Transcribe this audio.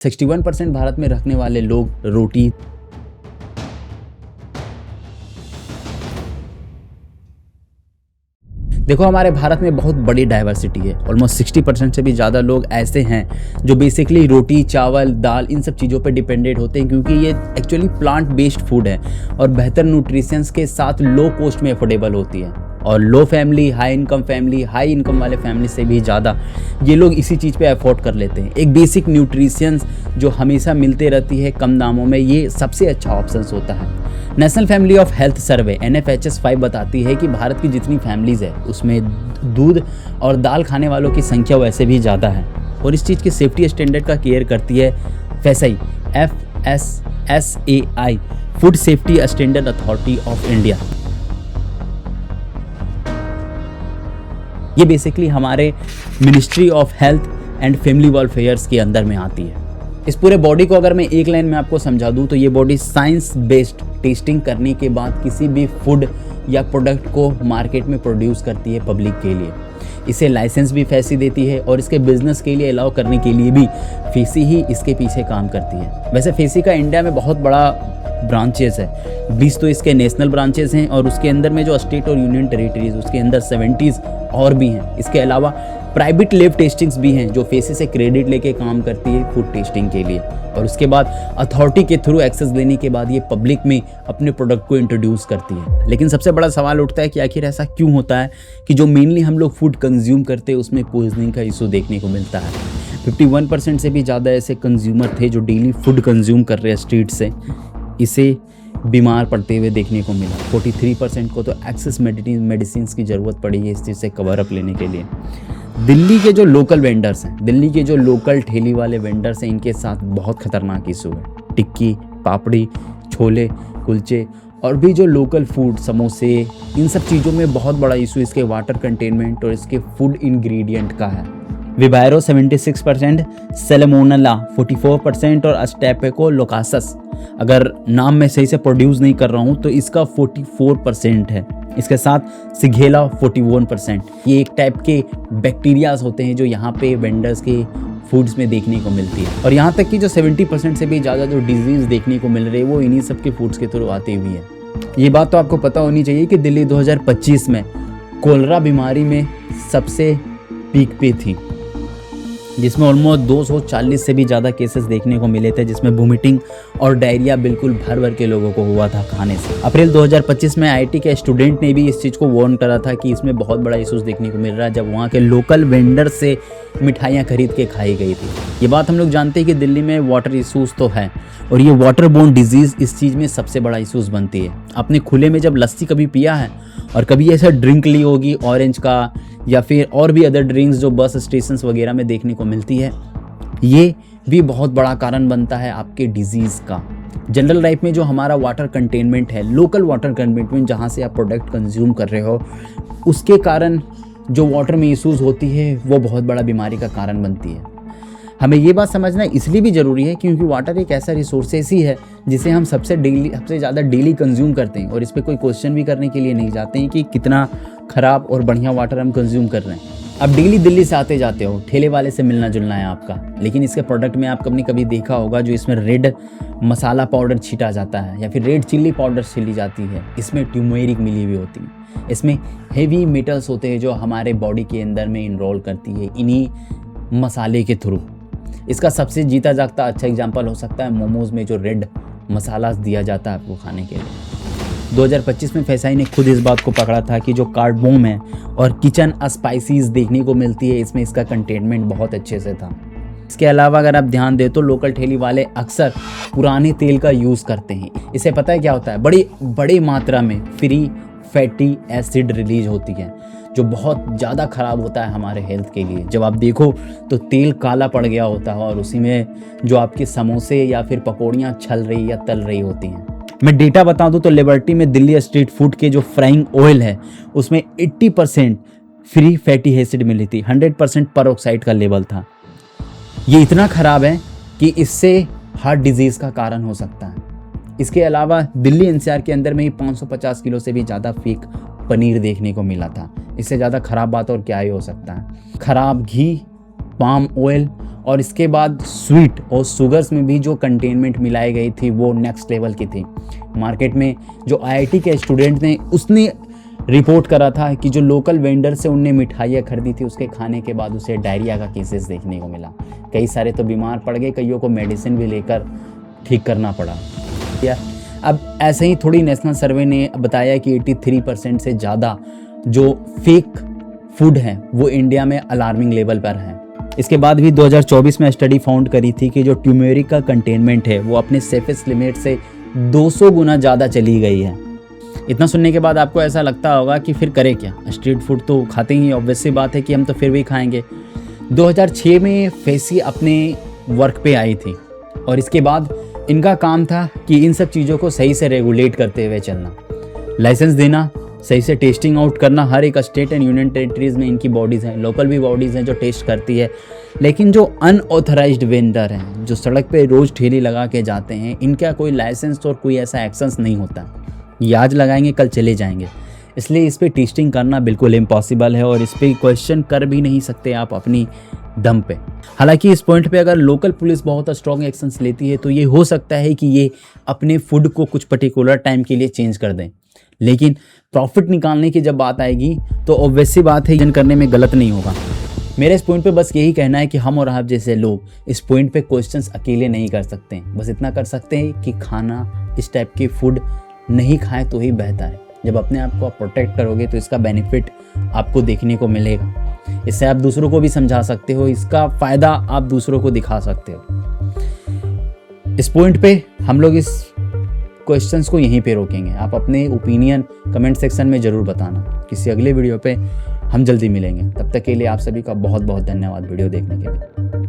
61% भारत में रखने वाले लोग रोटी देखो, हमारे भारत में बहुत बड़ी डाइवर्सिटी है। ऑलमोस्ट 60% से भी ज़्यादा लोग ऐसे हैं जो बेसिकली रोटी, चावल, दाल इन सब चीज़ों पे डिपेंडेंट होते हैं, क्योंकि ये एक्चुअली प्लांट बेस्ड फूड है और बेहतर न्यूट्रिशंस के साथ लो कॉस्ट में अफोर्डेबल होती है। और लो फैमिली, हाई इनकम वाले फैमिली से भी ज़्यादा ये लोग इसी चीज़ पे अफोर्ड कर लेते हैं। एक बेसिक न्यूट्रिशंस जो हमेशा मिलते रहती है कम दामों में, ये सबसे अच्छा ऑप्शन होता है। National family of health survey NFHS 5 बताती है कि भारत की जितनी फैमिलीज़ है उसमें दूध और दाल खाने वालों की संख्या वैसे भी ज़्यादा है। और इस चीज़ की सेफ्टी स्टैंडर्ड का केयर करती है FSSAI, FSSAI, food safety standard authority of India. ये बेसिकली हमारे ministry of health and family welfares के अंदर में आती है। इस पूरे बॉडी को अगर मैं एक लाइन में आपको समझा दूं तो ये बॉडी साइंस बेस्ड टेस्टिंग करने के बाद किसी भी फूड या प्रोडक्ट को मार्केट में प्रोड्यूस करती है पब्लिक के लिए। इसे लाइसेंस भी फैसी देती है और इसके बिजनेस के लिए अलाउ करने के लिए भी फेसी ही इसके पीछे काम करती है। वैसे फेसी का इंडिया में बहुत बड़ा ब्रांचेस है, 20 तो इसके नेशनल ब्रांचेस हैं और उसके अंदर में जो स्टेट और यूनियन टेरिटरीज उसके अंदर 70 और भी हैं। इसके अलावा प्राइवेट लैब टेस्टिंग्स भी हैं जो फेसी से क्रेडिट लेके काम करती है फूड टेस्टिंग के लिए, और उसके बाद अथॉरिटी के थ्रू एक्सेस लेने के बाद ये पब्लिक में अपने प्रोडक्ट को इंट्रोड्यूस करती है। लेकिन सबसे बड़ा सवाल उठता है कि आखिर ऐसा क्यों होता है कि जो मेनली हम लोग फूड कंज्यूम करते हैं उसमें पॉइजनिंग का इशू देखने को मिलता है। 51% से भी ज़्यादा ऐसे कंज्यूमर थे जो डेली फूड कंज्यूम कर रहे हैं स्ट्रीट से, इसे बीमार पड़ते हुए देखने को मिला। 43% को तो एक्सेस मेडिसिन की ज़रूरत पड़ी है इस चीज़ से कवर अप लेने के लिए। दिल्ली के जो लोकल वेंडर्स हैं, दिल्ली के जो लोकल ठेली वाले वेंडर्स हैं, इनके साथ बहुत खतरनाक इशू है। टिक्की, पापड़ी, छोले, कुलचे और भी जो लोकल फूड, समोसे, इन सब चीज़ों में बहुत बड़ा इशू इसके वाटर कंटेनमेंट और इसके फूड इंग्रेडिएंट का है। विबायरो 76%, सेलेमोनेला 44% और स्टेफिलोकोकस, अगर नाम मैं सही से प्रोड्यूस नहीं कर रहा हूँ तो इसका 44% है। इसके साथ सिगेला 41%। ये एक टाइप के बैक्टीरियाज होते हैं जो यहाँ पे वेंडर्स के फूड्स में देखने को मिलती है। और यहाँ तक कि जो 70% से भी ज़्यादा जो डिजीज़ देखने को मिल रही है वो इन्हीं सब के फूड्स के थ्रू आती हुई है। ये बात तो आपको पता होनी चाहिए कि दिल्ली 2025 में कोलरा बीमारी में सबसे पीक पे थी, जिसमें ऑलमोस्ट 240 से भी ज़्यादा केसेस देखने को मिले थे, जिसमें वोमिटिंग और डायरिया बिल्कुल भर के लोगों को हुआ था खाने से। अप्रैल 2025 में IIT के स्टूडेंट ने भी इस चीज़ को वार्न करा था कि इसमें बहुत बड़ा इशूज़ देखने को मिल रहा है जब वहाँ के लोकल वेंडर से मिठाइयाँ खरीद के खाई गई थी। ये बात हम लोग जानते हैं कि दिल्ली में वाटर इशूज़ तो है और ये वाटर बोर्न डिजीज़ इस चीज़ में सबसे बड़ा इशूज़ बनती है। आपने खुले में जब लस्सी कभी पिया है और कभी ऐसा ड्रिंक ली होगी ऑरेंज का या फिर और भी अदर ड्रिंक्स जो बस स्टेशंस वगैरह में देखने को मिलती है, ये भी बहुत बड़ा कारण बनता है आपके डिजीज़ का। जनरल लाइफ में जो हमारा वाटर कंटेनमेंट है, लोकल वाटर कंटेनमेंट जहाँ से आप प्रोडक्ट कंज्यूम कर रहे हो, उसके कारण जो वाटर में इशूज़ होती है वो बहुत बड़ा बीमारी का कारण बनती है। हमें ये बात समझना इसलिए भी ज़रूरी है क्योंकि वाटर एक ऐसा रिसोर्सेस ही है जिसे हम सबसे ज़्यादा डेली कंज्यूम करते हैं और इस पर कोई क्वेश्चन भी करने के लिए नहीं जाते हैं कि कितना ख़राब और बढ़िया वाटर हम कंज्यूम कर रहे हैं। अब डेली दिल्ली से आते जाते हो, ठेले वाले से मिलना जुलना है आपका, लेकिन इसके प्रोडक्ट में आपने कभी देखा होगा जो इसमें रेड मसाला पाउडर छीटा जाता है या फिर रेड चिल्ली पाउडर छिली जाती है, इसमें ट्यूमेरिक मिली हुई होती है, इसमें हेवी मेटल्स होते हैं जो हमारे बॉडी के अंदर में इनरोल करती है इन्हीं मसाले के थ्रू। इसका सबसे जीता जागता अच्छा एग्जाम्पल हो सकता है मोमोज़ में जो रेड मसाला दिया जाता है आपको खाने के लिए। 2025 में FSSAI ने खुद इस बात को पकड़ा था कि जो कार्डमोम है और किचन स्पाइसीज देखने को मिलती है, इसमें इसका कंटेनमेंट बहुत अच्छे से था। इसके अलावा अगर आप ध्यान दें तो लोकल ठेली वाले अक्सर पुराने तेल का यूज़ करते हैं। इससे पता है क्या होता है, बड़ी मात्रा में फ्री फैटी एसिड रिलीज होती है जो बहुत ज़्यादा ख़राब होता है हमारे हेल्थ के लिए। जब आप देखो तो तेल काला पड़ गया होता है और उसी में जो आपके समोसे या फिर पकौड़ियाँ छल रही या तल रही होती हैं। मैं डेटा बता दूं तो लिबर्टी में दिल्ली स्ट्रीट फूड के जो फ्राइंग ऑयल है उसमें 80% फ्री फैटी एसिड मिली थी, 100% परऑक्साइड का लेवल था। ये इतना ख़राब है कि इससे हार्ट डिजीज़ का कारण हो सकता है। इसके अलावा दिल्ली NCR के अंदर में ही 550 किलो से भी ज़्यादा फेक पनीर देखने को मिला था। इससे ज़्यादा ख़राब बात और क्या ही हो सकता है। ख़राब घी पाम ऑयल और इसके बाद स्वीट और शुगर्स में भी जो कंटेनमेंट मिलाई गई थी वो नेक्स्ट लेवल की थी। मार्केट में जो IIT के स्टूडेंट ने उसने रिपोर्ट करा था कि जो लोकल वेंडर से उनने मिठाइयाँ खरीदी थी उसके खाने के बाद उसे डायरिया का केसेस देखने को मिला। कई सारे तो बीमार पड़ गए, कईयों को मेडिसिन भी लेकर ठीक करना पड़ा। या अब ऐसे ही थोड़ी नेशनल सर्वे ने बताया कि 83% से ज़्यादा जो फेक फूड है वो इंडिया में अलार्मिंग लेवल पर है। इसके बाद भी 2024 में स्टडी फाउंड करी थी कि जो ट्यूमेरिक का कंटेनमेंट है वो अपने सेफेस्ट लिमिट से 200 गुना ज़्यादा चली गई है। इतना सुनने के बाद आपको ऐसा लगता होगा कि फिर करें क्या, स्ट्रीट फूड तो खाते ही, ऑब्वियस सी बात है कि हम तो फिर भी खाएंगे। 2006 में फेसी अपने वर्क पे आई थी और इसके बाद इनका काम था कि इन सब चीज़ों को सही से रेगुलेट करते हुए चलना, लाइसेंस देना, सही से टेस्टिंग आउट करना। हर एक स्टेट एंड यूनियन टेरिटरीज़ में इनकी बॉडीज़ हैं, लोकल भी बॉडीज़ हैं जो टेस्ट करती है। लेकिन जो अनऑथराइज्ड वेंडर हैं, जो सड़क पे रोज़ ठेली लगा के जाते हैं, इनका कोई लाइसेंस और कोई ऐसा एक्शंस नहीं होता। ये आज लगाएंगे कल चले जाएंगे, इसलिए इस पर टेस्टिंग करना बिल्कुल इम्पॉसिबल है और इस पर क्वेश्चन कर भी नहीं सकते आप अपनी दम पे। हालांकि इस पॉइंट पे अगर लोकल पुलिस बहुत स्ट्रॉन्ग एक्शंस लेती है तो ये हो सकता है कि ये अपने फूड को कुछ पर्टिकुलर टाइम के लिए चेंज कर दें, लेकिन प्रॉफिट निकालने की जब बात आएगी तो ऑब्वियस सी बात है ये करने में गलत नहीं होगा। मेरा इस पॉइंट पे बस यही कहना है कि हम और आप जैसे लोग इस पॉइंट पे क्वेश्चंस अकेले नहीं कर सकते हैं। बस इतना कर सकते हैं कि खाना इस टाइप के फूड नहीं खाएं तो ही बेहतर है। जब अपने आप को आप प्रोटेक्ट करोगे तो इसका बेनिफिट आपको देखने को मिलेगा। इससे आप दूसरों को भी समझा सकते हो, इसका फ़ायदा आप दूसरों को दिखा सकते हो। इस पॉइंट पे हम लोग इस क्वेश्चंस को यहीं पे रोकेंगे। आप अपने ओपिनियन कमेंट सेक्शन में ज़रूर बताना। किसी अगले वीडियो पे हम जल्दी मिलेंगे। तब तक के लिए आप सभी का बहुत बहुत धन्यवाद वीडियो देखने के लिए।